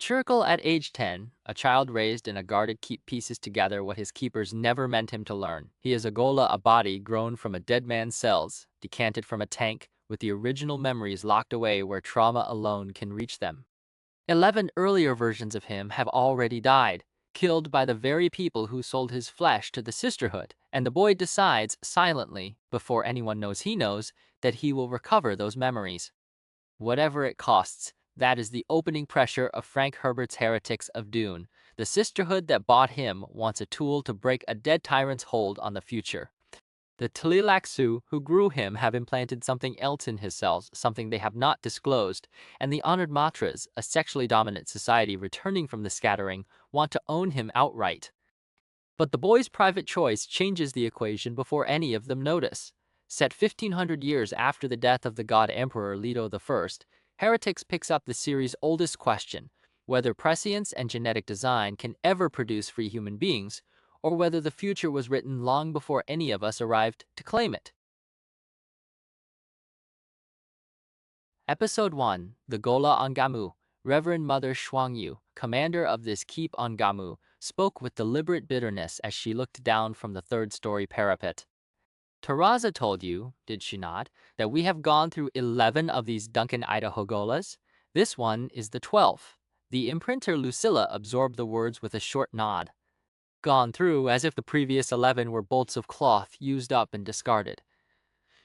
Churchill at age 10, a child raised in a guarded keep pieces together what his keepers never meant him to learn. He is a ghola, a body grown from a dead man's cells, decanted from a tank, with the original memories locked away where trauma alone can reach them. 11 earlier versions of him have already died, killed by the very people who sold his flesh to the Sisterhood, and the boy decides, silently, before anyone knows he knows, that he will recover those memories. Whatever it costs. That is the opening pressure of Frank Herbert's Heretics of Dune. The Sisterhood that bought him wants a tool to break a dead tyrant's hold on the future. The Tleilaxu who grew him have implanted something else in his cells, something they have not disclosed, and the Honored Matras, a sexually dominant society returning from the scattering, want to own him outright. But the boy's private choice changes the equation before any of them notice. Set 1500 years after the death of the god emperor Leto I, Heretics picks up the series' oldest question, whether prescience and genetic design can ever produce free human beings, or whether the future was written long before any of us arrived to claim it. Episode 1, The Ghola on Gammu. Reverend Mother Yu, commander of this keep on Gammu, spoke with deliberate bitterness as she looked down from the third-story parapet. Taraza told you, did she not, that we have gone through 11 of these Duncan Idaho gholas? This one is the 12th. The imprinter Lucilla absorbed the words with a short nod. Gone through as if the previous 11 were bolts of cloth used up and discarded.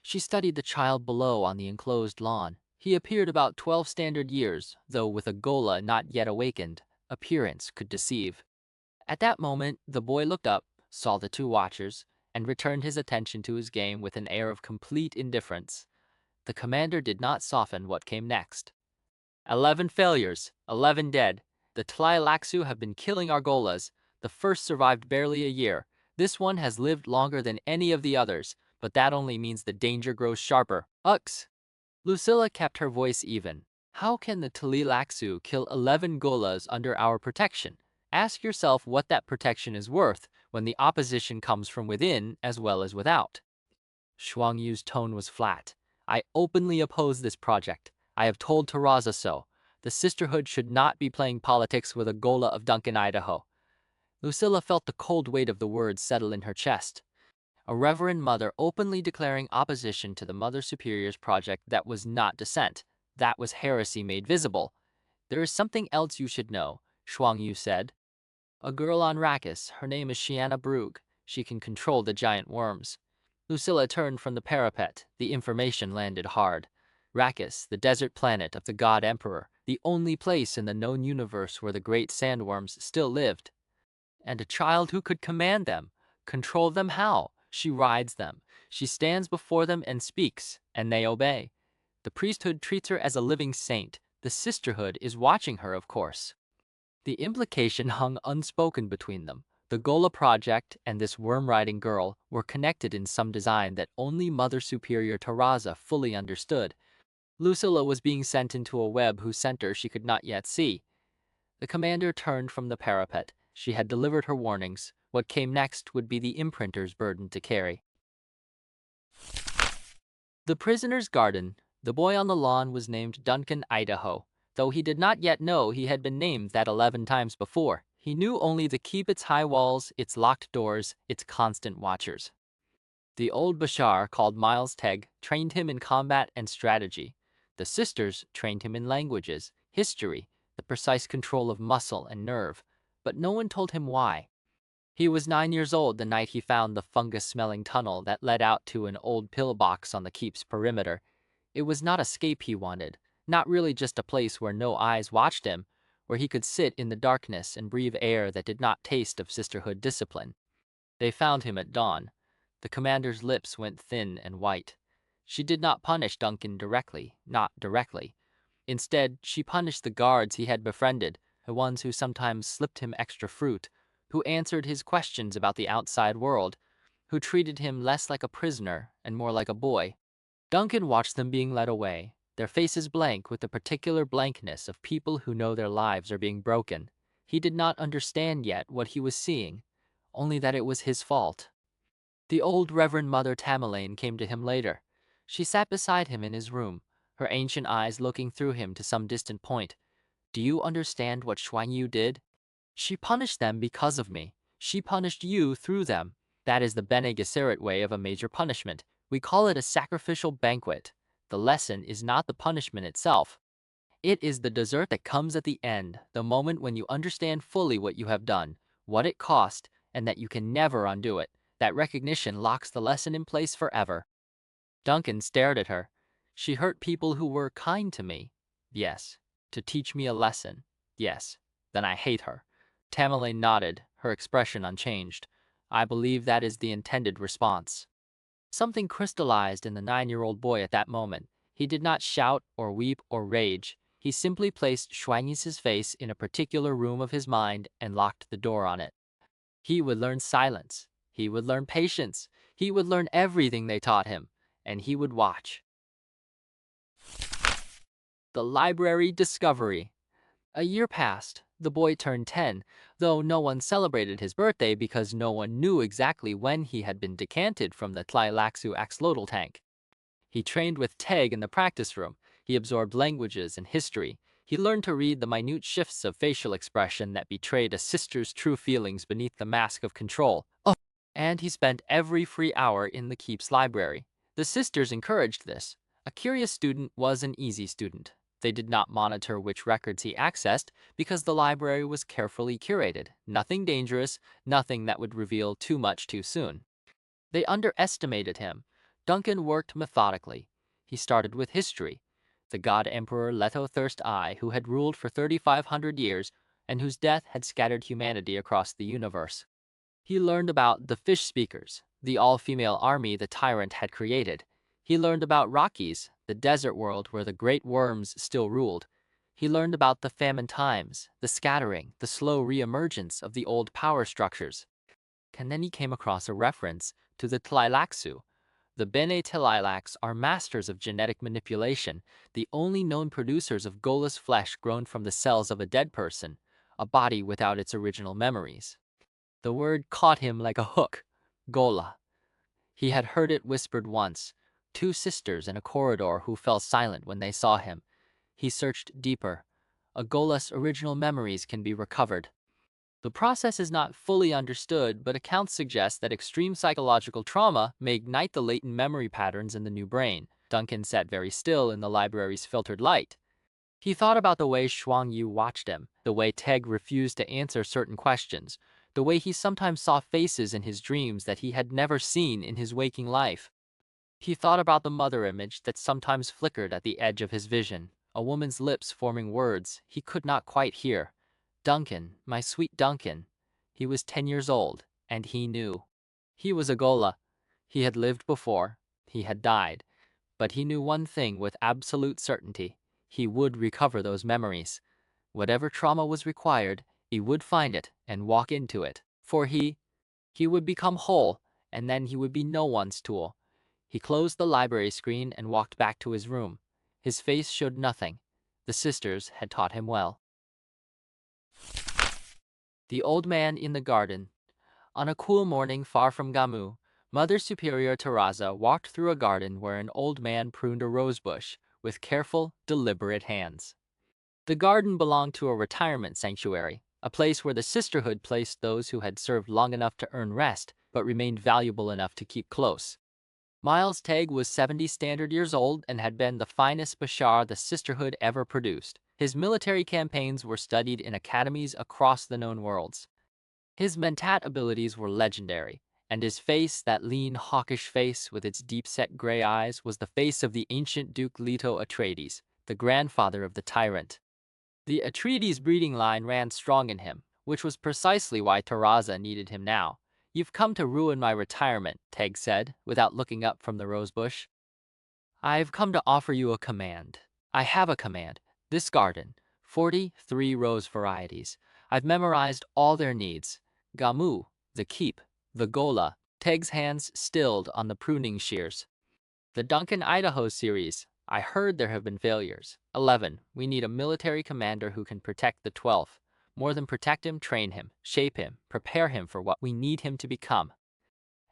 She studied the child below on the enclosed lawn. He appeared about 12 standard years, though with a ghola not yet awakened. Appearance could deceive. At that moment, the boy looked up, saw the two watchers, and returned his attention to his game with an air of complete indifference. The commander did not soften what came next. 11 failures, 11 dead. The Tleilaxu have been killing our gholas. The first survived barely a year. This one has lived longer than any of the others, but that only means the danger grows sharper. Ux! Lucilla kept her voice even. How can the Tleilaxu kill 11 gholas under our protection? Ask yourself what that protection is worth when the opposition comes from within as well as without. Shuang Yu's tone was flat. I openly oppose this project. I have told Taraza so. The Sisterhood should not be playing politics with a ghola of Duncan Idaho. Lucilla felt the cold weight of the words settle in her chest. A reverend mother openly declaring opposition to the Mother Superior's project that was not dissent. That was heresy made visible. There is something else you should know, Shuang Yu said. A girl on Rakis, her name is Shiana Brug. She can control the giant worms. Lucilla turned from the parapet. The information landed hard. Rakis, the desert planet of the god emperor, the only place in the known universe where the great sandworms still lived. And a child who could command them. Control them how? She rides them. She stands before them and speaks, and they obey. The priesthood treats her as a living saint. The sisterhood is watching her, of course. The implication hung unspoken between them. The Ghola project and this worm-riding girl were connected in some design that only Mother Superior Taraza fully understood. Lucilla was being sent into a web whose center she could not yet see. The commander turned from the parapet. She had delivered her warnings. What came next would be the imprinter's burden to carry. The prisoner's garden. The boy on the lawn was named Duncan Idaho. Though he did not yet know he had been named that 11 times before, he knew only to keep its high walls, its locked doors, its constant watchers. The old Bashar, called Miles Teg, trained him in combat and strategy. The sisters trained him in languages, history, the precise control of muscle and nerve, but no one told him why. He was 9 years old the night he found the fungus-smelling tunnel that led out to an old pillbox on the keep's perimeter. It was not escape he wanted. Not really just a place where no eyes watched him, where he could sit in the darkness and breathe air that did not taste of sisterhood discipline. They found him at dawn. The commander's lips went thin and white. She did not punish Duncan directly, not directly. Instead, she punished the guards he had befriended, the ones who sometimes slipped him extra fruit, who answered his questions about the outside world, who treated him less like a prisoner and more like a boy. Duncan watched them being led away, their faces blank with the particular blankness of people who know their lives are being broken. He did not understand yet what he was seeing, only that it was his fault. The old Reverend Mother Tamerlane came to him later. She sat beside him in his room, her ancient eyes looking through him to some distant point. Do you understand what Xuanyu did? She punished them because of me. She punished you through them. That is the Bene Gesserit way of a major punishment. We call it a sacrificial banquet. The lesson is not the punishment itself. It is the dessert that comes at the end, the moment when you understand fully what you have done, what it cost, and that you can never undo it. That recognition locks the lesson in place forever. Duncan stared at her. She hurt people who were kind to me. Yes. To teach me a lesson. Yes. Then I hate her. Tamale nodded, her expression unchanged. I believe that is the intended response. Something crystallized in the 9-year-old boy at that moment. He did not shout or weep or rage. He simply placed Shuangyi's face in a particular room of his mind and locked the door on it. He would learn silence. He would learn patience. He would learn everything they taught him, and he would watch. The library discovery. A year passed. The boy turned 10, though no one celebrated his birthday because no one knew exactly when he had been decanted from the Tleilaxu axolotl tank. He trained with Teg in the practice room. He absorbed languages and history. He learned to read the minute shifts of facial expression that betrayed a sister's true feelings beneath the mask of control. Oh, and he spent every free hour in the keep's library. The sisters encouraged this. A curious student was an easy student. They did not monitor which records he accessed because the library was carefully curated. Nothing dangerous, nothing that would reveal too much too soon. They underestimated him. Duncan worked methodically. He started with history. The god emperor Leto Thirst Eye, who had ruled for 3,500 years and whose death had scattered humanity across the universe. He learned about the fish speakers, the all-female army the tyrant had created. He learned about Rakis, the desert world where the great worms still ruled. He learned about the famine times, the scattering, the slow re-emergence of the old power structures. And then he came across a reference to the Tleilaxu. The Bene Tleilaxu are masters of genetic manipulation, the only known producers of gholas flesh grown from the cells of a dead person, a body without its original memories. The word caught him like a hook. Ghola. He had heard it whispered once. 2 sisters in a corridor who fell silent when they saw him. He searched deeper. A gholas' original memories can be recovered. The process is not fully understood, but accounts suggest that extreme psychological trauma may ignite the latent memory patterns in the new brain. Duncan sat very still in the library's filtered light. He thought about the way Xuangyu watched him, the way Teg refused to answer certain questions, the way he sometimes saw faces in his dreams that he had never seen in his waking life. He thought about the mother image that sometimes flickered at the edge of his vision, a woman's lips forming words he could not quite hear. Duncan, my sweet Duncan. He was 10 years old, and he knew. He was a ghola. He had lived before. He had died. But he knew one thing with absolute certainty. He would recover those memories. Whatever trauma was required, he would find it and walk into it. For he would become whole, and then he would be no one's tool. He closed the library screen and walked back to his room. His face showed nothing. The sisters had taught him well. The old man in the garden. On a cool morning far from Gammu, Mother Superior Terraza walked through a garden where an old man pruned a rosebush with careful, deliberate hands. The garden belonged to a retirement sanctuary, a place where the sisterhood placed those who had served long enough to earn rest but remained valuable enough to keep close. Miles Teg was 70 standard years old and had been the finest Bashar the sisterhood ever produced. His military campaigns were studied in academies across the known worlds. His mentat abilities were legendary, and his face, that lean, hawkish face with its deep-set gray eyes, was the face of the ancient Duke Leto Atreides, the grandfather of the tyrant. The Atreides breeding line ran strong in him, which was precisely why Terraza needed him now. "You've come to ruin my retirement," Teg said, without looking up from the rosebush. "I've come to offer you a command. I have a command. This garden, 43 rose varieties. I've memorized all their needs. Gammu, the keep, the Ghola." Teg's hands stilled on the pruning shears. "The Duncan Idaho series. I heard there have been failures. 11. We need a military commander who can protect the 12th. More than protect him, train him, shape him, prepare him for what we need him to become."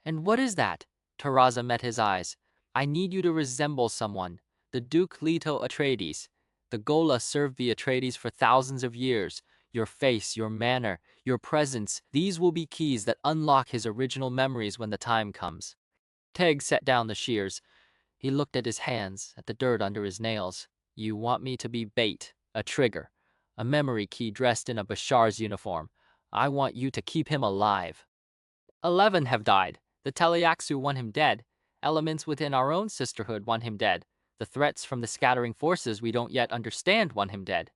"And what is that?" Terraza met his eyes. "I need you to resemble someone. The Duke Leto Atreides. The Ghola served the Atreides for thousands of years. Your face, your manner, your presence, these will be keys that unlock his original memories when the time comes. Teg set down the shears. He looked at his hands, at the dirt under his nails. You want me to be bait, a trigger, a memory key dressed in a Bashar's uniform. I want you to keep him alive. 11 have died. The Tleilaxu want him dead. Elements within our own sisterhood want him dead. The threats from the scattering forces we don't yet understand want him dead.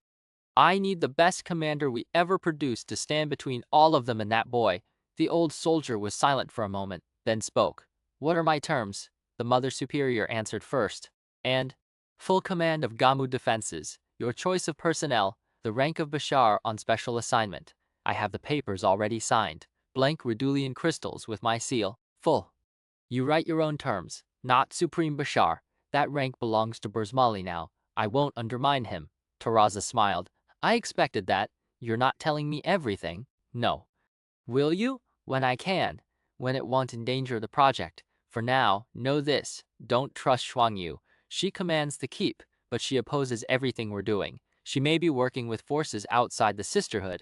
I need the best commander we ever produced to stand between all of them and that boy. The old soldier was silent for a moment, then spoke. What are my terms? The Mother Superior answered first. And full command of Gammu defenses, your choice of personnel, the rank of Bashar on special assignment. I have the papers already signed. Blank Redulian crystals with my seal. Full. You write your own terms, not Supreme Bashar. That rank belongs to Burzmali now. I won't undermine him. Taraza smiled. I expected that. You're not telling me everything. No. Will you? When I can. When it won't endanger the project. For now, know this. Don't trust Shuangyu. She commands the keep, but she opposes everything we're doing. She may be working with forces outside the Sisterhood.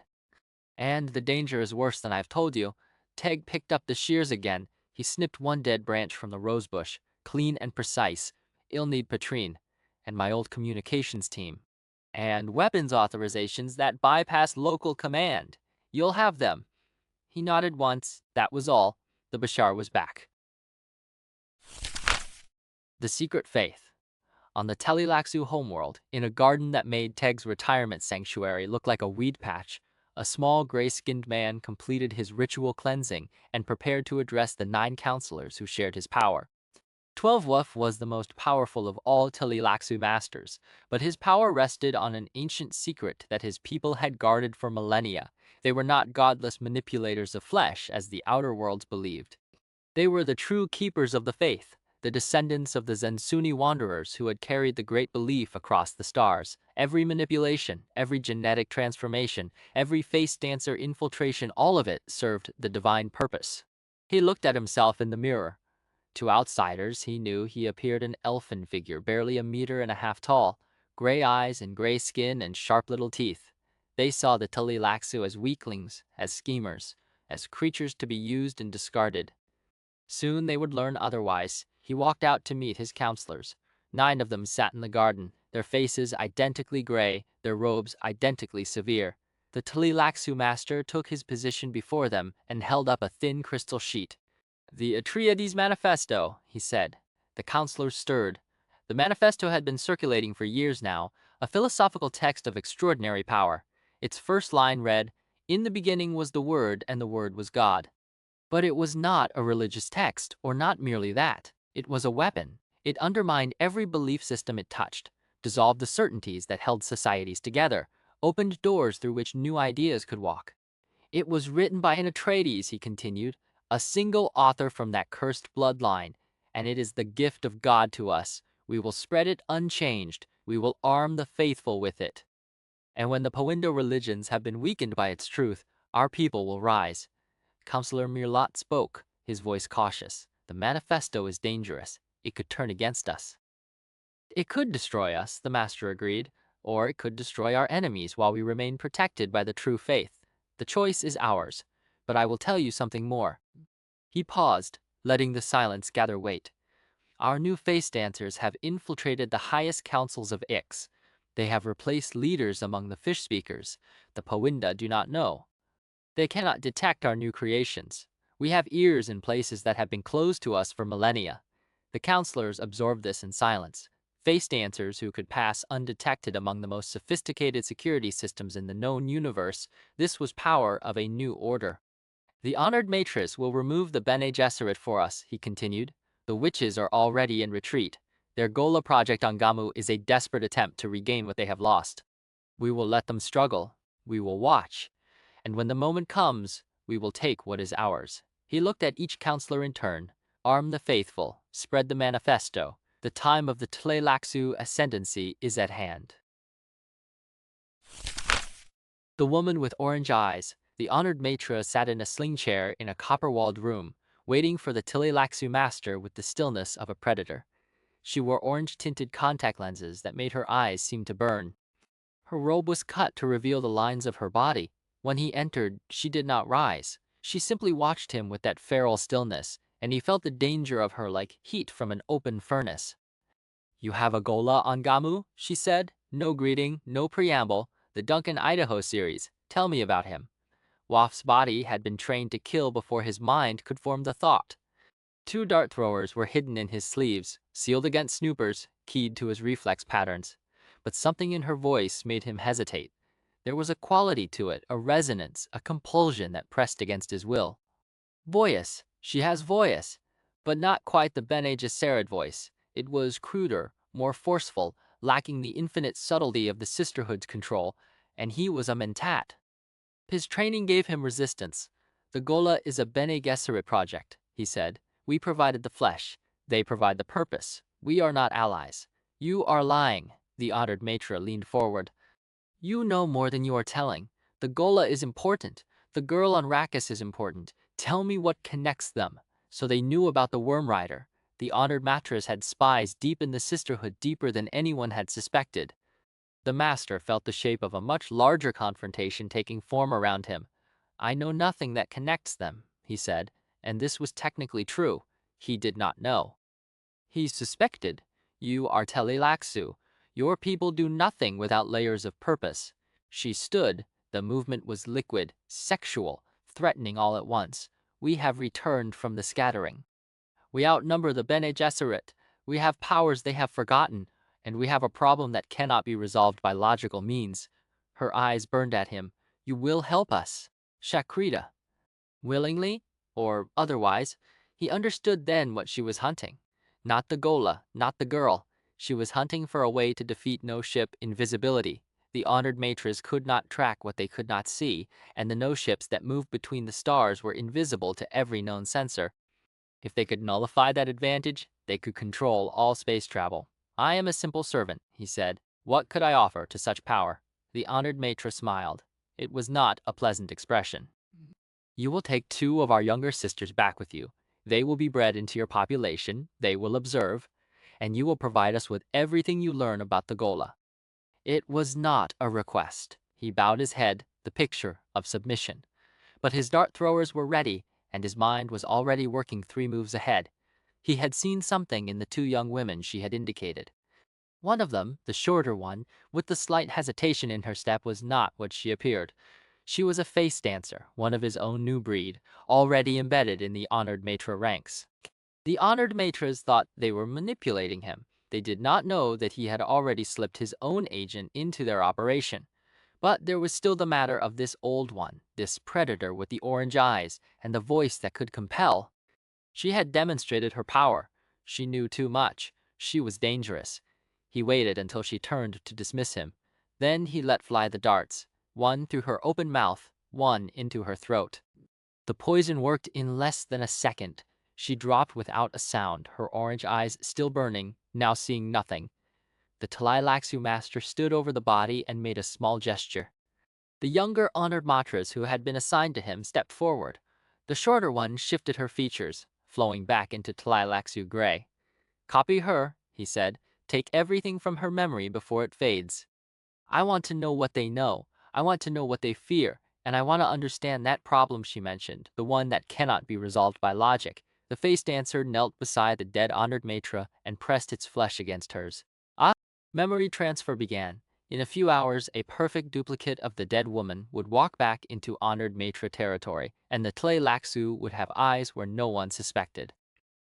And the danger is worse than I've told you. Teg picked up the shears again. He snipped one dead branch from the rosebush, clean and precise. I'll need Patrine, and my old communications team. And weapons authorizations that bypass local command. You'll have them. He nodded once, that was all. The Bashar was back. The Secret Faith. On the Tleilaxu homeworld, in a garden that made Teg's retirement sanctuary look like a weed patch, a small gray-skinned man completed his ritual cleansing and prepared to address the 9 counselors who shared his power. Twelfth was the most powerful of all Tleilaxu masters, but his power rested on an ancient secret that his people had guarded for millennia. They were not godless manipulators of flesh, as the outer worlds believed. They were the true keepers of the faith, the descendants of the Zensuni wanderers who had carried the great belief across the stars. Every manipulation, every genetic transformation, every face dancer infiltration, all of it served the divine purpose. He looked at himself in the mirror. To outsiders, he knew he appeared an elfin figure, barely 1.5 meters tall, gray eyes and gray skin and sharp little teeth. They saw the Tleilaxu as weaklings, as schemers, as creatures to be used and discarded. Soon they would learn otherwise. He walked out to meet his counselors. 9 of them sat in the garden, their faces identically gray, their robes identically severe. The Tleilaxu master took his position before them and held up a thin crystal sheet. The Atreides Manifesto, he said. The counselors stirred. The manifesto had been circulating for years now, a philosophical text of extraordinary power. Its first line read, "In the beginning was the Word, and the Word was God." But it was not a religious text, or not merely that. It was a weapon. It undermined every belief system it touched, dissolved the certainties that held societies together, opened doors through which new ideas could walk. It was written by an Atreides, he continued, a single author from that cursed bloodline, and it is the gift of God to us. We will spread it unchanged. We will arm the faithful with it. And when the Pawindo religions have been weakened by its truth, our people will rise. Counselor Mirlat spoke, his voice cautious. The manifesto is dangerous. It could turn against us. It could destroy us, the master agreed, or it could destroy our enemies while we remain protected by the true faith. The choice is ours, but I will tell you something more. He paused, letting the silence gather weight. Our new face dancers have infiltrated the highest councils of Ix. They have replaced leaders among the fish speakers. The Pawinda do not know. They cannot detect our new creations. We have ears in places that have been closed to us for millennia. The counselors absorbed this in silence. Face dancers who could pass undetected among the most sophisticated security systems in the known universe. This was power of a new order. The honored matress will remove the Bene Gesserit for us, he continued. The witches are already in retreat. Their Ghola project on Gammu is a desperate attempt to regain what they have lost. We will let them struggle. We will watch. And when the moment comes, we will take what is ours. He looked at each counselor in turn. Arm the faithful. Spread the manifesto. The time of the Tleilaxu ascendancy is at hand. The woman with orange eyes, the honored maître, sat in a sling chair in a copper-walled room, waiting for the Tleilaxu master with the stillness of a predator. She wore orange-tinted contact lenses that made her eyes seem to burn. Her robe was cut to reveal the lines of her body. When he entered, she did not rise. She simply watched him with that feral stillness, and he felt the danger of her like heat from an open furnace. "You have a Ghola on Gammu?" she said. No greeting, no preamble. The Duncan Idaho series. Tell me about him. Waff's body had been trained to kill before his mind could form the thought. 2 dart throwers were hidden in his sleeves, sealed against snoopers, keyed to his reflex patterns. But something in her voice made him hesitate. There was a quality to it, a resonance, a compulsion that pressed against his will. Voice. She has voice, but not quite the Bene Gesserit voice. It was cruder, more forceful, lacking the infinite subtlety of the Sisterhood's control, and he was a mentat. His training gave him resistance. "The Ghola is a Bene Gesserit project," he said. "We provided the flesh. They provide the purpose. We are not allies." "You are lying." The honored maître leaned forward. "You know more than you are telling. The Ghola is important. The girl on Rakis is important. Tell me what connects them." So they knew about the Worm Rider. The honored mattress had spies deep in the Sisterhood, deeper than anyone had suspected. The master felt the shape of a much larger confrontation taking form around him. "I know nothing that connects them," he said, and this was technically true. He did not know. He suspected. "You are Tleilaxu. Your people do nothing without layers of purpose." She stood. The movement was liquid, sexual, threatening all at once. "We have returned from the scattering. We outnumber the Bene Gesserit. We have powers they have forgotten, and we have a problem that cannot be resolved by logical means." Her eyes burned at him. "You will help us, Shakrita." Willingly or otherwise, he understood then what she was hunting. Not the Ghola, not the girl. She was hunting for a way to defeat no-ship invisibility. The honored matres could not track what they could not see, and the no-ships that moved between the stars were invisible to every known sensor. If they could nullify that advantage, they could control all space travel. "I am a simple servant," he said. "What could I offer to such power?" The honored maître smiled. It was not a pleasant expression. "You will take 2 of our younger sisters back with you. They will be bred into your population, they will observe, and you will provide us with everything you learn about the Ghola." It was not a request. He bowed his head, the picture of submission. But his dart throwers were ready, and his mind was already working 3 moves ahead. He had seen something in the 2 young women she had indicated. One of them, the shorter one, with the slight hesitation in her step, was not what she appeared. She was a face dancer, one of his own new breed, already embedded in the honored maître ranks. The honored maîtres thought they were manipulating him. They did not know that he had already slipped his own agent into their operation. But there was still the matter of this old one, this predator with the orange eyes and the voice that could compel. She had demonstrated her power. She knew too much. She was dangerous. He waited until she turned to dismiss him. Then he let fly the darts, one through her open mouth, one into her throat. The poison worked in less than a second. She dropped without a sound, her orange eyes still burning, now seeing nothing. The Tleilaxu master stood over the body and made a small gesture. The younger honored matras who had been assigned to him stepped forward. The shorter one shifted her features, flowing back into Tleilaxu gray. "Copy her," he said. "Take everything from her memory before it fades. I want to know what they know. I want to know what they fear, and I want to understand that problem she mentioned, the one that cannot be resolved by logic." The face dancer knelt beside the dead honored maître and pressed its flesh against hers. Memory transfer began. In a few hours, a perfect duplicate of the dead woman would walk back into honored maître territory, and the Tleilaxu would have eyes where no one suspected.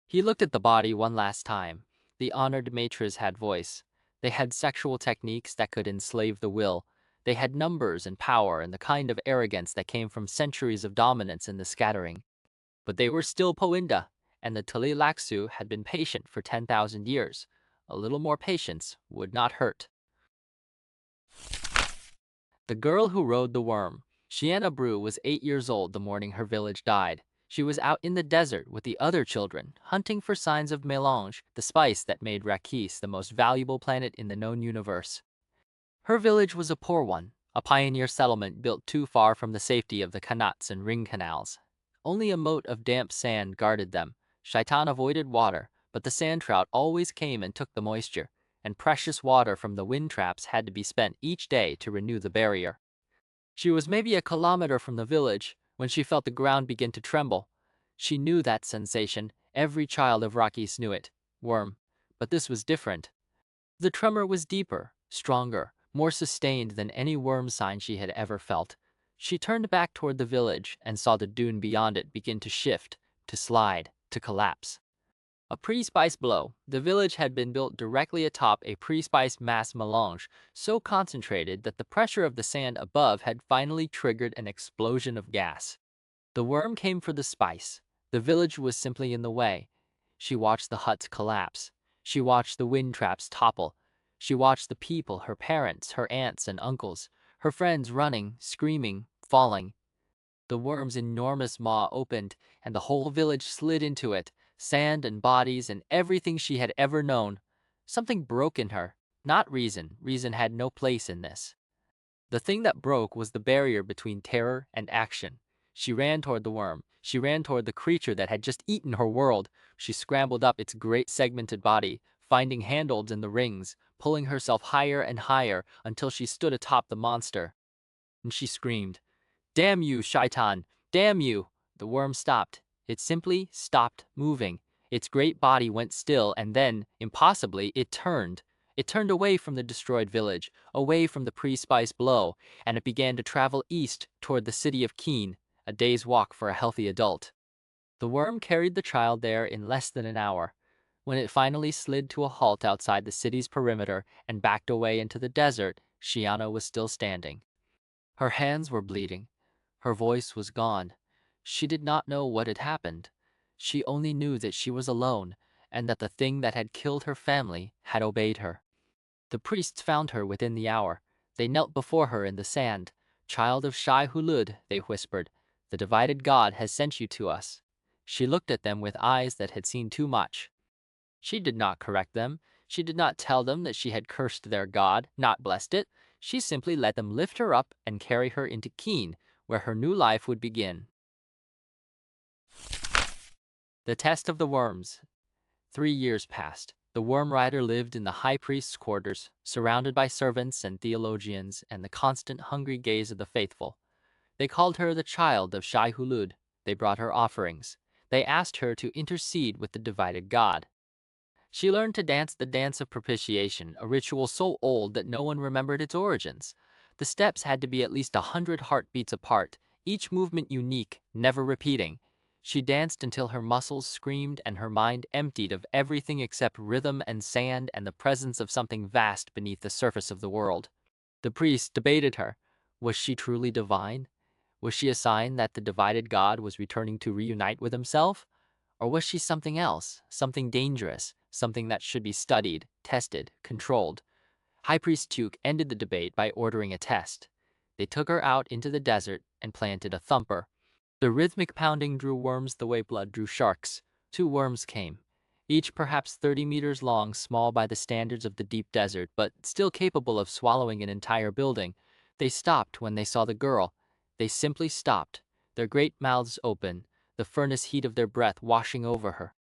He looked at the body one last time. The honored maîtres had voice. They had sexual techniques that could enslave the will. They had numbers and power and the kind of arrogance that came from centuries of dominance in the scattering. But they were still Poinda, and the Tleilaxu had been patient for 10,000 years. A little more patience would not hurt. The girl who rode the worm. Shiana Brew was 8 years old the morning her village died. She was out in the desert with the other children, hunting for signs of mélange, the spice that made Rakis the most valuable planet in the known universe. Her village was a poor one, a pioneer settlement built too far from the safety of the kanats and ring canals. Only a moat of damp sand guarded them. Shaitan avoided water, but the sand trout always came and took the moisture. and precious water from the wind traps had to be spent each day to renew the barrier. She was maybe a kilometer from the village when she felt the ground begin to tremble. She knew that sensation. Every child of Rakis knew it. Worm. But this was different. The tremor was deeper, stronger, more sustained than any worm sign she had ever felt. She turned back toward the village and saw the dune beyond it begin to shift, to slide, to collapse. A pre-spice blow. The village had been built directly atop a pre-spice mass melange, so concentrated that the pressure of the sand above had finally triggered an explosion of gas. The worm came for the spice. The village was simply in the way. She watched the huts collapse. She watched the wind traps topple. She watched the people, her parents, her aunts and uncles, her friends running, screaming, falling. The worm's enormous maw opened, and the whole village slid into it, sand and bodies and everything she had ever known. Something broke in her, not reason. Reason had no place in this. The thing that broke was the barrier between terror and action. She ran toward the worm. She ran toward the creature that had just eaten her world. She scrambled up its great segmented body, finding handholds in the rings, pulling herself higher and higher until she stood atop the monster. And she screamed, "Damn you, Shaitan! Damn you!" The worm stopped. It simply stopped moving. Its great body went still, and then, impossibly, it turned. It turned away from the destroyed village, away from the pre-spice blow, and it began to travel east toward the city of Keen, a day's walk for a healthy adult. The worm carried the child there in less than an hour. When it finally slid to a halt outside the city's perimeter and backed away into the desert, Shiana was still standing. Her hands were bleeding. Her voice was gone. She did not know what had happened. She only knew that she was alone, and that the thing that had killed her family had obeyed her. The priests found her within the hour. They knelt before her in the sand. "Child of Shai Hulud," they whispered, "the divided God has sent you to us." She looked at them with eyes that had seen too much. She did not correct them. She did not tell them that she had cursed their God, not blessed it. She simply let them lift her up and carry her into Keen, where her new life would begin. The Test of the Worms. 3 years passed. The worm rider lived in the high priest's quarters, surrounded by servants and theologians and the constant hungry gaze of the faithful. They called her the child of Shai Hulud. They brought her offerings. They asked her to intercede with the divided God. She learned to dance the dance of propitiation, a ritual so old that no one remembered its origins. The steps had to be at least 100 heartbeats apart, each movement unique, never repeating. She danced until her muscles screamed and her mind emptied of everything except rhythm and sand and the presence of something vast beneath the surface of the world. The priest debated her. Was she truly divine? Was she a sign that the divided God was returning to reunite with himself? Or was she something else, something dangerous, something that should be studied, tested, controlled? High Priest Tuke ended the debate by ordering a test. They took her out into the desert and planted a thumper. The rhythmic pounding drew worms the way blood drew sharks. 2 worms came, each perhaps 30 meters long, small by the standards of the deep desert, but still capable of swallowing an entire building. They stopped when they saw the girl. They simply stopped, their great mouths open, the furnace heat of their breath washing over her.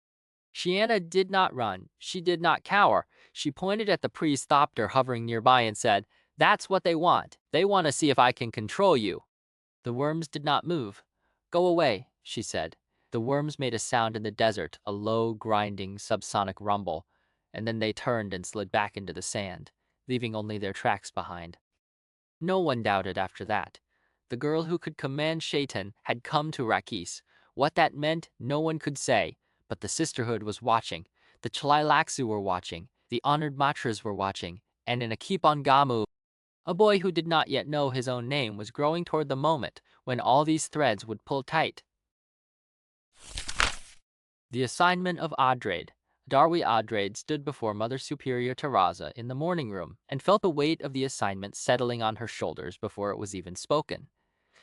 Shiana did not run. She did not cower. She pointed at the priest thopter hovering nearby and said, "That's what they want. They want to see if I can control you." The worms did not move. "Go away," she said. The worms made a sound in the desert, a low, grinding, subsonic rumble, and then they turned and slid back into the sand, leaving only their tracks behind. No one doubted after that. The girl who could command Shaitan had come to Rakis. What that meant, no one could say, but the Sisterhood was watching. The Tleilaxu were watching. The honored Matras were watching. And in a keep on Gammu, a boy who did not yet know his own name was growing toward the moment when all these threads would pull tight. The assignment of Adrade. Darwi Adrade stood before Mother Superior Teraza in the morning room and felt the weight of the assignment settling on her shoulders before it was even spoken.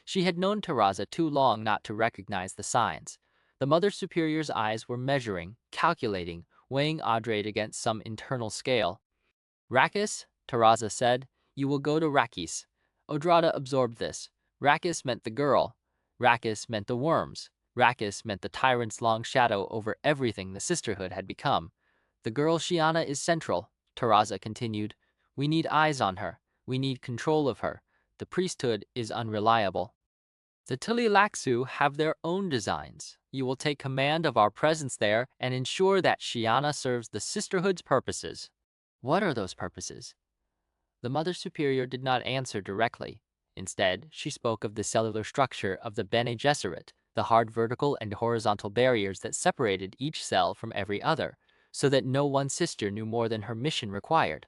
She had known Teraza too long not to recognize the signs. The Mother Superior's eyes were measuring, calculating, weighing Adrade against some internal scale. "Rakis," Teraza said, "you will go to Rakis." Odrada absorbed this. Rakis meant the girl. Rakis meant the worms. Rakis meant the tyrant's long shadow over everything the Sisterhood had become. The girl Shiana is central. Taraza continued. We need eyes on her. We need control of her. The priesthood is unreliable. The Tleilaxu have their own designs. You will take command of our presence there and ensure that Shiana serves the Sisterhood's purposes. What are those purposes? The Mother Superior did not answer directly. Instead, she spoke of the cellular structure of the Bene Gesserit, the hard vertical and horizontal barriers that separated each cell from every other, so that no one sister knew more than her mission required.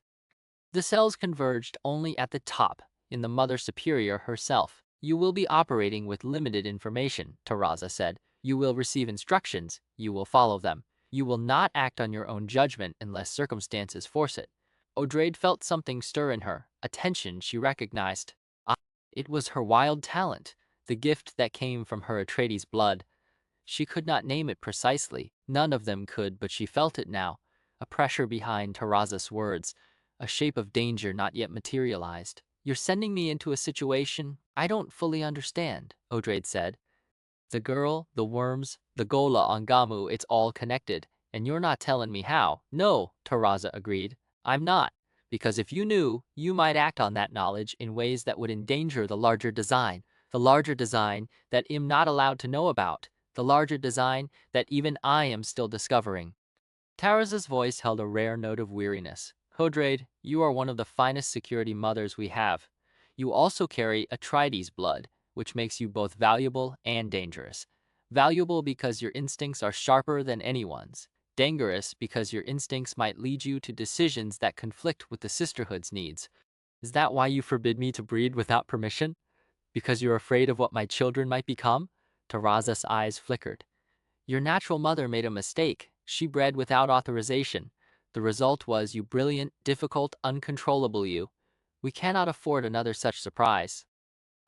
The cells converged only at the top, in the Mother Superior herself. You will be operating with limited information, Taraza said. You will receive instructions, you will follow them. You will not act on your own judgment unless circumstances force it. Odrade felt something stir in her, a tension she recognized. Ah, it was her wild talent, the gift that came from her Atreides blood. She could not name it precisely. None of them could, but she felt it now. A pressure behind Taraza's words, a shape of danger not yet materialized. You're sending me into a situation I don't fully understand, Odrade said. The girl, the worms, the Ghola on Gammu, it's all connected. And you're not telling me how. No, Taraza agreed. I'm not. Because if you knew, you might act on that knowledge in ways that would endanger the larger design that I'm not allowed to know about, the larger design that even I am still discovering. Taraza's voice held a rare note of weariness. Hodrade, you are one of the finest security mothers we have. You also carry Atreides blood, which makes you both valuable and dangerous. Valuable because your instincts are sharper than anyone's. Dangerous because your instincts might lead you to decisions that conflict with the Sisterhood's needs. Is that why you forbid me to breed without permission? Because you're afraid of what my children might become? Taraza's eyes flickered. Your natural mother made a mistake. She bred without authorization. The result was you brilliant, difficult, uncontrollable you. We cannot afford another such surprise.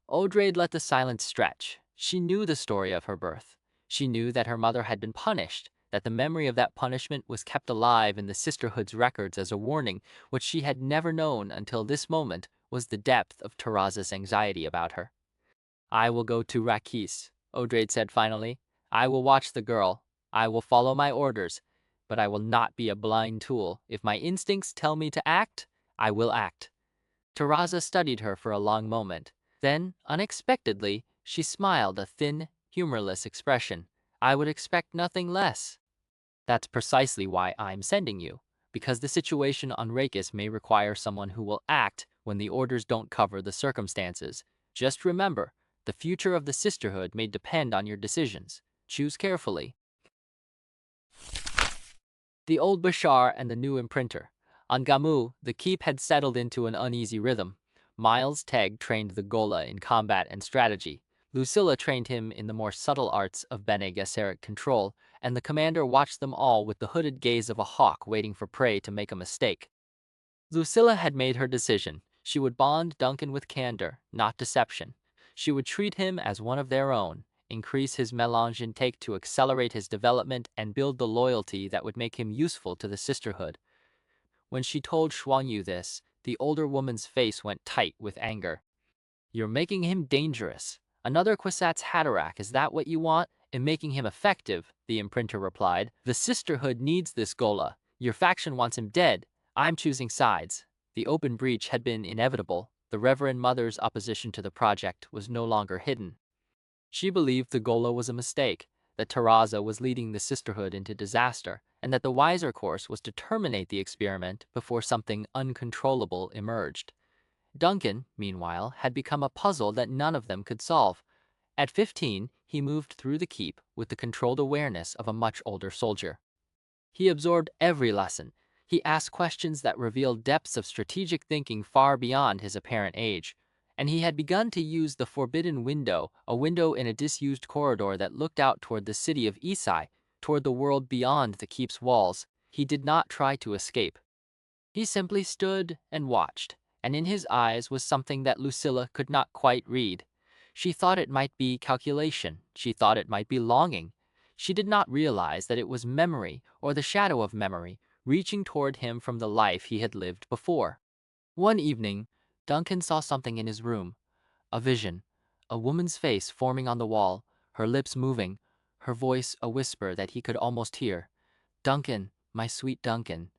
Odrade let the silence stretch. She knew the story of her birth. She knew that her mother had been punished, that the memory of that punishment was kept alive in the Sisterhood's records as a warning. What she had never known until this moment was the depth of Taraza's anxiety about her. I will go to Rakis, Odrade said finally. I will watch the girl. I will follow my orders. But I will not be a blind tool. If my instincts tell me to act, I will act. Taraza studied her for a long moment. Then, unexpectedly, she smiled a thin, humorless expression. I would expect nothing less. That's precisely why I'm sending you. Because the situation on Rakis may require someone who will act when the orders don't cover the circumstances. Just remember, the future of the Sisterhood may depend on your decisions. Choose carefully. The old Bashar and the new imprinter. On Gammu, the keep had settled into an uneasy rhythm. Miles Teg trained the Ghola in combat and strategy. Lucilla trained him in the more subtle arts of Bene Gesserit control, and the commander watched them all with the hooded gaze of a hawk waiting for prey to make a mistake. Lucilla had made her decision. She would bond Duncan with candor, not deception. She would treat him as one of their own, increase his melange intake to accelerate his development and build the loyalty that would make him useful to the Sisterhood. When she told Xuanyu this, the older woman's face went tight with anger. You're making him dangerous. Another Kwisatz Haderach, is that what you want? In making him effective, the imprinter replied. The Sisterhood needs this Ghola. Your faction wants him dead. I'm choosing sides. The open breach had been inevitable. The Reverend Mother's opposition to the project was no longer hidden. She believed the Ghola was a mistake, that Taraza was leading the Sisterhood into disaster, and that the wiser course was to terminate the experiment before something uncontrollable emerged. Duncan, meanwhile, had become a puzzle that none of them could solve. At 15, he moved through the keep with the controlled awareness of a much older soldier. He absorbed every lesson. He asked questions that revealed depths of strategic thinking far beyond his apparent age. And he had begun to use the forbidden window, a window in a disused corridor that looked out toward the city of Isai, toward the world beyond the keep's walls. He did not try to escape. He simply stood and watched, and in his eyes was something that Lucilla could not quite read. She thought it might be calculation. She thought it might be longing. She did not realize that it was memory, or the shadow of memory, reaching toward him from the life he had lived before. One evening, Duncan saw something in his room, a vision, a woman's face forming on the wall, her lips moving, her voice a whisper that he could almost hear. Duncan, my sweet Duncan.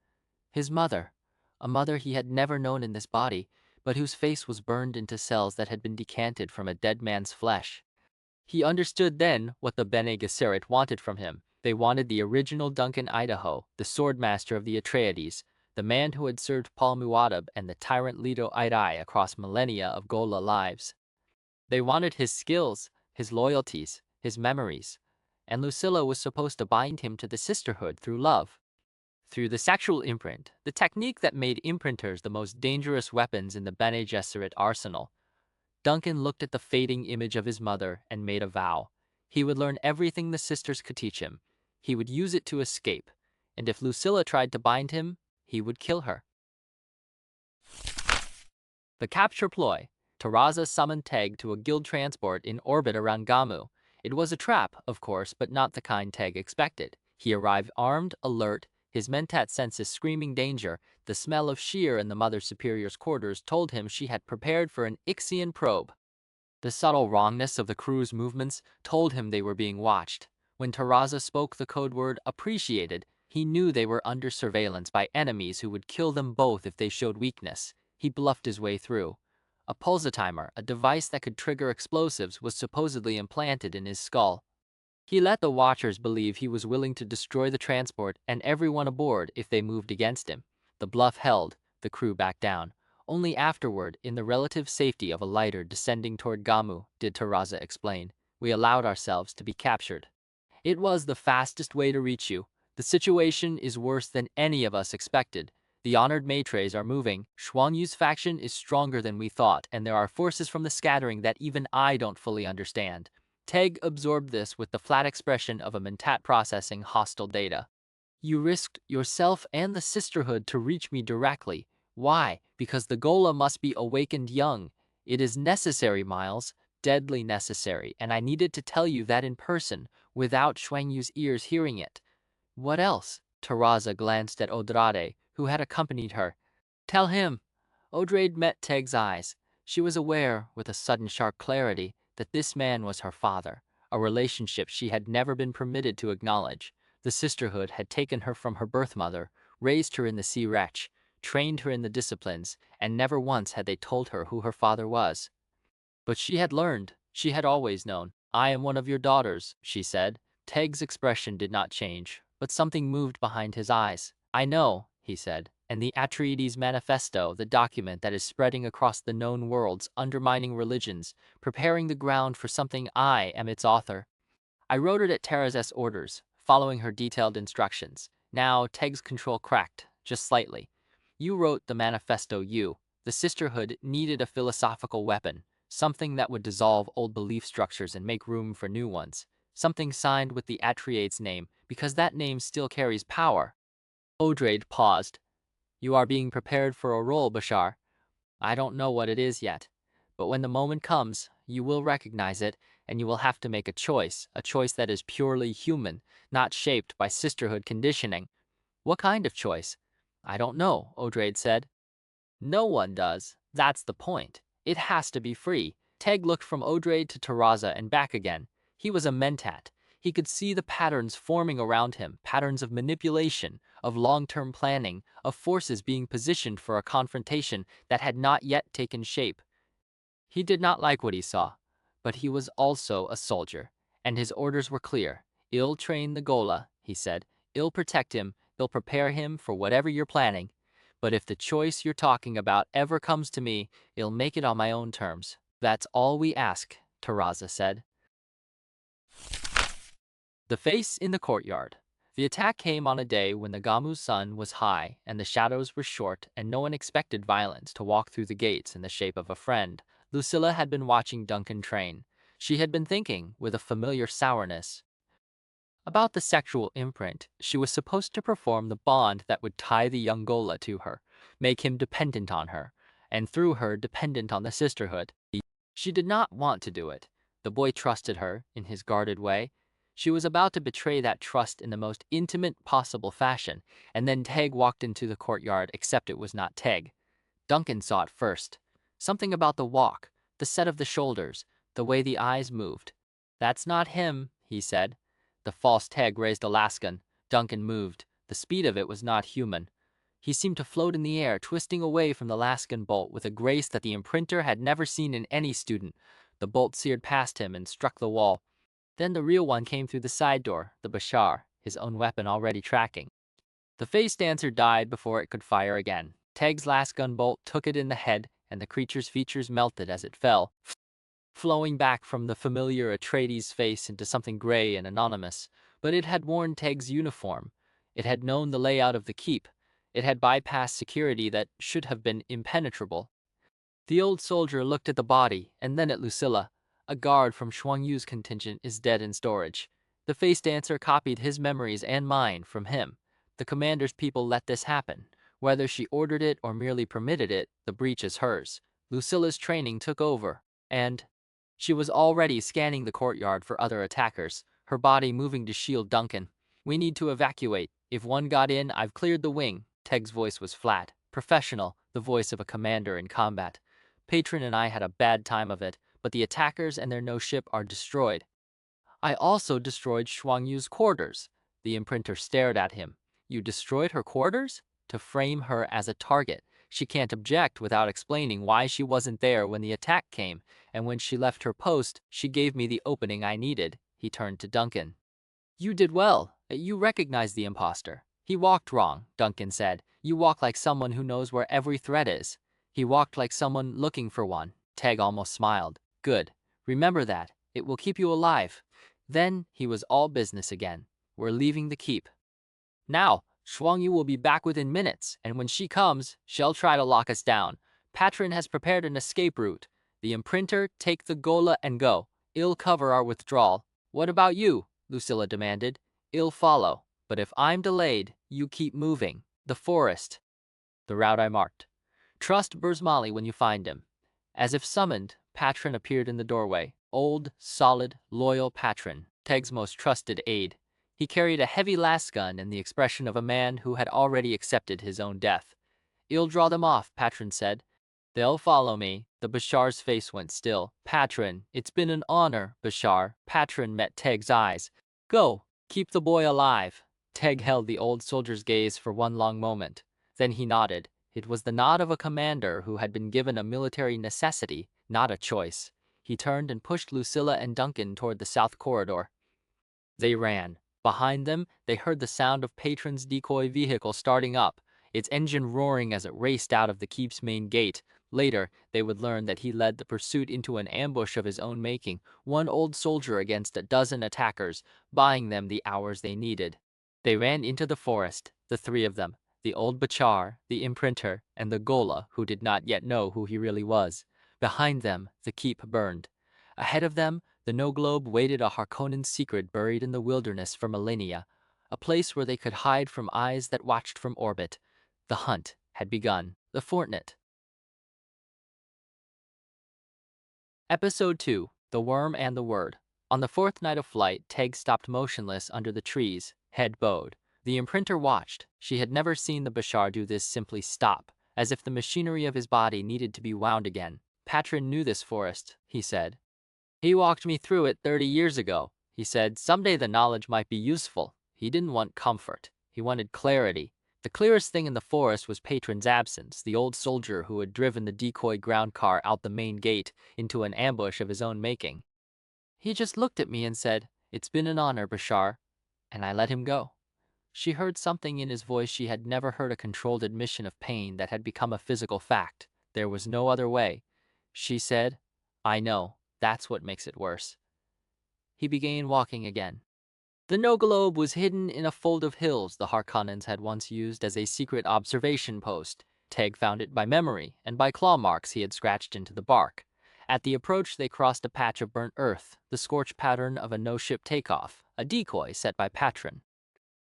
His mother. a mother he had never known in this body, but whose face was burned into cells that had been decanted from a dead man's flesh. He understood then what the Bene Gesserit wanted from him. They wanted the original Duncan Idaho, the swordmaster of the Atreides, the man who had served Paul Muad'Dib and the tyrant Leto Idai across millennia of Ghola lives. They wanted his skills, his loyalties, his memories, and Lucilla was supposed to bind him to the sisterhood through love. Through the sexual imprint, the technique that made imprinters the most dangerous weapons in the Bene Gesserit arsenal. Duncan looked at the fading image of his mother and made a vow. He would learn everything the sisters could teach him. He would use it to escape, and if Lucilla tried to bind him, he would kill her. The capture ploy. Taraza summoned Teg to a guild transport in orbit around Gammu. It was a trap, of course, but not the kind Teg expected. He arrived armed, alert, his mentat senses screaming danger. The smell of shear in the Mother Superior's quarters told him she had prepared for an Ixian probe. The subtle wrongness of the crew's movements told him they were being watched. When Taraza spoke the code word appreciated, he knew they were under surveillance by enemies who would kill them both if they showed weakness. He bluffed his way through. A pulsatimer, a device that could trigger explosives, was supposedly implanted in his skull. He let the Watchers believe he was willing to destroy the transport and everyone aboard if they moved against him. The bluff held, the crew backed down. Only afterward, in the relative safety of a lighter descending toward Gammu, did Taraza explain, we allowed ourselves to be captured. It was the fastest way to reach you. The situation is worse than any of us expected. The honored matres are moving. Xuan Yu's faction is stronger than we thought, and there are forces from the scattering that even I don't fully understand. Teg absorbed this with the flat expression of a mentat processing hostile data. You risked yourself and the sisterhood to reach me directly. Why? Because the Ghola must be awakened young. It is necessary, Miles, deadly necessary, and I needed to tell you that in person, without Xuan Yu's ears hearing it. What else? Taraza glanced at Odrade, who had accompanied her. Tell him. Odrade met Teg's eyes. She was aware, with a sudden sharp clarity, that this man was her father, a relationship she had never been permitted to acknowledge. The sisterhood had taken her from her birth mother, raised her in the Sea Wretch, trained her in the disciplines, and never once had they told her who her father was. But she had learned, she had always known. I am one of your daughters, she said. Teg's expression did not change, but something moved behind his eyes. I know, he said, and the Atreides Manifesto, the document that is spreading across the known worlds, undermining religions, preparing the ground for something I am its author. I wrote it at Teraz's orders, following her detailed instructions. Now, Teg's control cracked, just slightly. You wrote the manifesto, the sisterhood needed a philosophical weapon, something that would dissolve old belief structures and make room for new ones. Something signed with the Atreides name, because that name still carries power. Odrade paused. You are being prepared for a role, Bashar. I don't know what it is yet, but when the moment comes, you will recognize it, and you will have to make a choice that is purely human, not shaped by sisterhood conditioning. What kind of choice? I don't know, Odrade said. No one does. That's the point. It has to be free. Teg looked from Odrade to Taraza and back again. He was a mentat. He could see the patterns forming around him, patterns of manipulation, of long-term planning, of forces being positioned for a confrontation that had not yet taken shape. He did not like what he saw, but he was also a soldier, and his orders were clear. I'll train the Ghola, he said. I'll protect him, they'll prepare him for whatever you're planning. But if the choice you're talking about ever comes to me, I'll make it on my own terms. That's all we ask, Taraza said. The face in the courtyard. The attack came on a day when the Gammu sun was high and the shadows were short, and no one expected violence to walk through the gates in the shape of a friend. Lucilla had been watching Duncan train. She had been thinking, with a familiar sourness, about the sexual imprint. She was supposed to perform the bond that would tie the young Ghola to her, make him dependent on her, and through her dependent on the sisterhood. She did not want to do it. The boy trusted her, in his guarded way. She was about to betray that trust in the most intimate possible fashion, and then Teg walked into the courtyard, except it was not Teg. Duncan saw it first. Something about the walk, the set of the shoulders, the way the eyes moved. That's not him, he said. The false Teg raised Alaskan. Duncan moved. The speed of it was not human. He seemed to float in the air, twisting away from the Laskin bolt with a grace that the imprinter had never seen in any student. The bolt seared past him and struck the wall. Then the real one came through the side door, the Bashar, his own weapon already tracking. The face dancer died before it could fire again. Teg's last gunbolt took it in the head, and the creature's features melted as it fell, flowing back from the familiar Atreides face into something gray and anonymous. But it had worn Teg's uniform. It had known the layout of the keep. It had bypassed security that should have been impenetrable. The old soldier looked at the body, and then at Lucilla. A guard from Shuang Yu's contingent is dead in storage. The face dancer copied his memories and mine from him. The commander's people let this happen. Whether she ordered it or merely permitted it, the breach is hers. Lucilla's training took over, and she was already scanning the courtyard for other attackers, her body moving to shield Duncan. "We need to evacuate. If one got in, I've cleared the wing." Teg's voice was flat, professional, the voice of a commander in combat. "Patron and I had a bad time of it, but the attackers and their no ship are destroyed. I also destroyed Shuang Yu's quarters." The imprinter stared at him. "You destroyed her quarters?" "To frame her as a target. She can't object without explaining why she wasn't there when the attack came, and when she left her post, she gave me the opening I needed." He turned to Duncan. "You did well. You recognized the imposter." "He walked wrong," Duncan said. "You walk like someone who knows where every threat is." "He walked like someone looking for one." Teg almost smiled. "Good. Remember that. It will keep you alive." Then he was all business again. "We're leaving the keep. Now, Shuang Yu will be back within minutes, and when she comes, she'll try to lock us down. Patron has prepared an escape route. The imprinter, take the Ghola and go. I'll cover our withdrawal." "What about you?" Lucilla demanded. "I'll follow. But if I'm delayed, you keep moving." "The forest." The route I marked. "Trust Burzmali when you find him." As if summoned, Patron appeared in the doorway. Old, solid, loyal Patron, Teg's most trusted aide. He carried a heavy lasgun and the expression of a man who had already accepted his own death. "I'll draw them off," Patron said. "They'll follow me." The Bashar's face went still. "Patron, it's been an honor, Bashar." Patron met Teg's eyes. "Go, keep the boy alive." Teg held the old soldier's gaze for one long moment. Then he nodded. It was the nod of a commander who had been given a military necessity, not a choice. He turned and pushed Lucilla and Duncan toward the south corridor. They ran. Behind them, they heard the sound of Patron's decoy vehicle starting up, its engine roaring as it raced out of the keep's main gate. Later, they would learn that he led the pursuit into an ambush of his own making, one old soldier against a dozen attackers, buying them the hours they needed. They ran into the forest, the three of them, the old Bachar, the imprinter, and the Ghola, who did not yet know who he really was. Behind them, the keep burned. Ahead of them, the no-globe waited a Harkonnen's secret buried in the wilderness for millennia, a place where they could hide from eyes that watched from orbit. The hunt had begun. The Fortnite. Episode 2, The Worm and the Word. On the fourth night of flight, Teg stopped motionless under the trees, head bowed. The imprinter watched. She had never seen the Bashar do this, simply stop, as if the machinery of his body needed to be wound again. "Patron knew this forest," he said. "He walked me through it 30 years ago. He said someday the knowledge might be useful." He didn't want comfort. He wanted clarity. The clearest thing in the forest was Patron's absence, the old soldier who had driven the decoy ground car out the main gate into an ambush of his own making. "He just looked at me and said, 'It's been an honor, Bashar,' and I let him go." She heard something in his voice she had never heard, a controlled admission of pain that had become a physical fact. There was no other way. She said, "I know. That's what makes it worse." He began walking again. The no-globe was hidden in a fold of hills the Harkonnens had once used as a secret observation post. Teg found it by memory and by claw marks he had scratched into the bark. At the approach, they crossed a patch of burnt earth, the scorch pattern of a no-ship takeoff, a decoy set by Patron.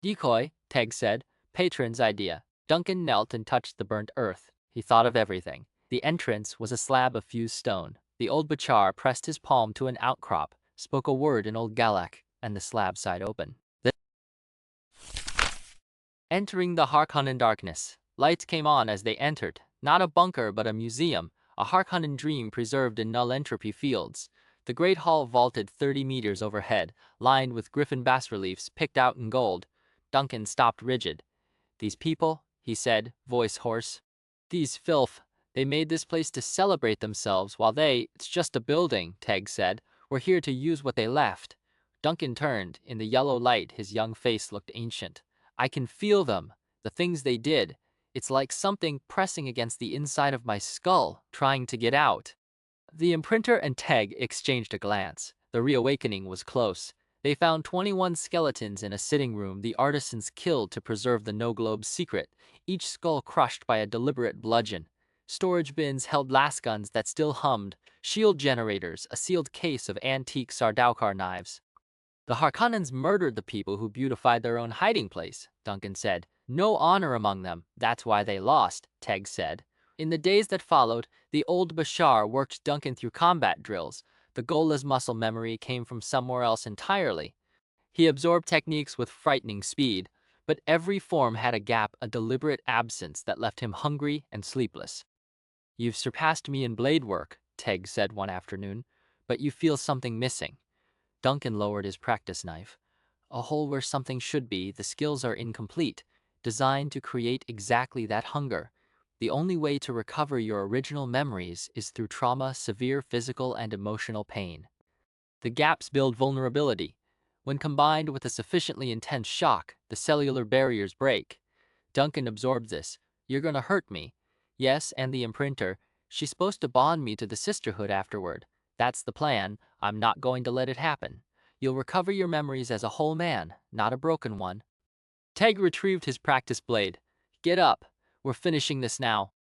"Decoy," Teg said. "Patron's idea." Duncan knelt and touched the burnt earth. He thought of everything. The entrance was a slab of fused stone. The old Bachar pressed his palm to an outcrop, spoke a word in Old Galak, and the slab sighed open. Entering the Harkonnen darkness, lights came on as they entered. Not a bunker, but a museum, a Harkonnen dream preserved in null entropy fields. The great hall vaulted 30 meters overhead, lined with griffin bas-reliefs picked out in gold. Duncan stopped rigid. "These people," he said, voice hoarse. These filth, they made this place to celebrate themselves while it's just a building, Teg said. We're here to use what they left. Duncan turned. In the yellow light, his young face looked ancient. I can feel them, the things they did. It's like something pressing against the inside of my skull, trying to get out. The imprinter and Teg exchanged a glance. The reawakening was close. They found 21 skeletons in a sitting room the artisans killed to preserve the no-globe's secret, each skull crushed by a deliberate bludgeon. Storage bins held lasguns that still hummed, shield generators, a sealed case of antique Sardaukar knives. The Harkonnens murdered the people who beautified their own hiding place, Duncan said. No honor among them, that's why they lost, Teg said. In the days that followed, the old Bashar worked Duncan through combat drills. The Ghola's muscle memory came from somewhere else entirely. He absorbed techniques with frightening speed, but every form had a gap, a deliberate absence that left him hungry and sleepless. You've surpassed me in blade work, Teg said one afternoon, but you feel something missing. Duncan lowered his practice knife. A hole where something should be, the skills are incomplete, designed to create exactly that hunger. The only way to recover your original memories is through trauma, severe physical and emotional pain. The gaps build vulnerability. When combined with a sufficiently intense shock, the cellular barriers break. Duncan absorbed this. You're gonna hurt me. Yes, and the imprinter. She's supposed to bond me to the sisterhood afterward. That's the plan. I'm not going to let it happen. You'll recover your memories as a whole man, not a broken one. Teg retrieved his practice blade. Get up. We're finishing this now.